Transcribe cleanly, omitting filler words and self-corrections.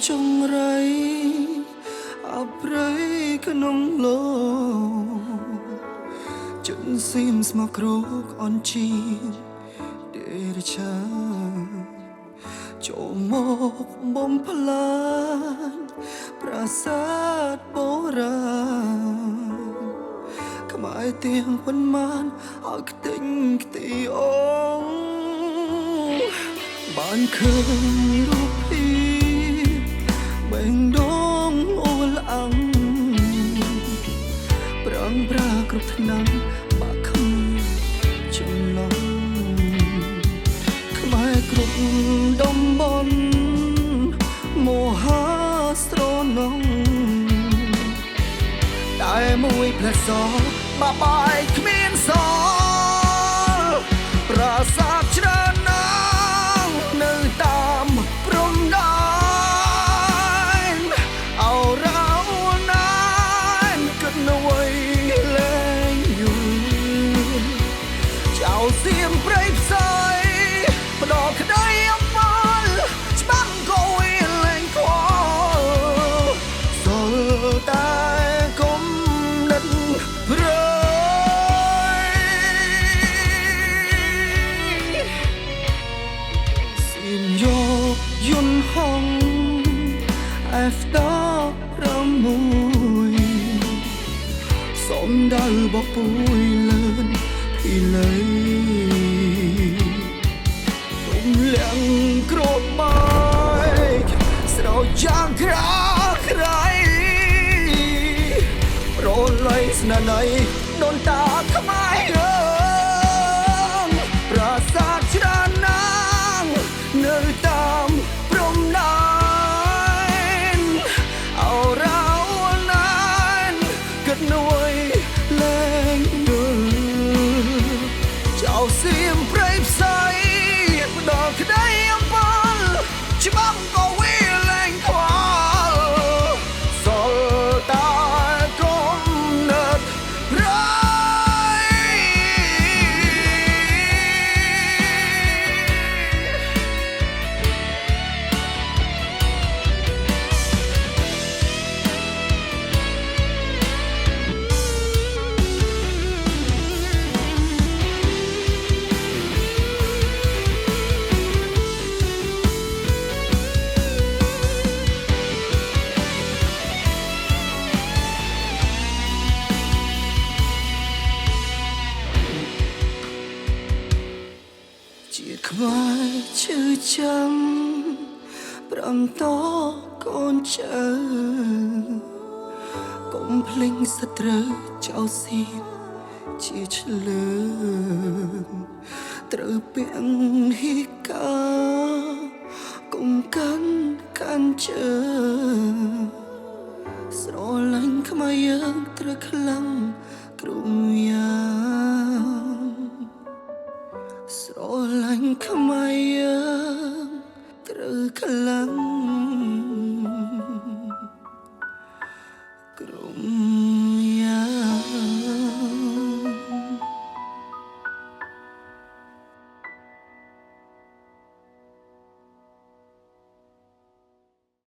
ចង្រៃអប្រៃក្នុងលោជន់សៀមស្មោកគ្រោកអនជីដេរឆាចូលមកបំផ្លាញប្រាសាទបុរាណខ្មែរទាំងប៉ុន្មានអើខ្ទេញខ្ទីអងបានឃើញរូបភាពបែងដងអូលអាំងប្រាំងប្រាគ្រប់ឆ្នាំបាក់គ្មានចំណងខ្មែរគ្រប់តំបន់មហាស្រណងតែមួយផ្លែសបាបាយគ្មានសល់ប្រាសាទច្រើនណាស់នៅតាមព្រំដែនអរ៉ាវណានគិតនៅអ្វីលែងយូរចៅសៀមព្រៃផ្សៃផ្ដោក្ដីអំពលច្បាំងក៏វាលែងខ្វល់សល់តែគុំនិតព្រៃសៀមយកយន្តហង After 6សូមដល់បពួយលឿនពីលើទុំលៀងក្រូតបាយស្រោចយ៉ាងក្រាក្រៃប្រល័យស្នាដៃដូនតាខ្មែរប្រាសាទច្រើនណាស់នៅតាមព្រំដែនអរ៉ាវណានគិតនួយលែងយល់ចៅសៀមព្រៃផ្សៃផ្ដោក្ដីអំពលច្បាំងក៏វាលែងខ្វល់សល់តែគុំនិតព្រៃជាតិខ្មែរឈឺចាំប្រាំតកូនចៅកុំភ្លេងសត្រូវចៅសៀមជាឆ្លើងត្រូវពាំងហេកាកុំកាន់ជើងស្រឡាញ់ខ្មែរយើងត្រូវខ្លាំងក្រុម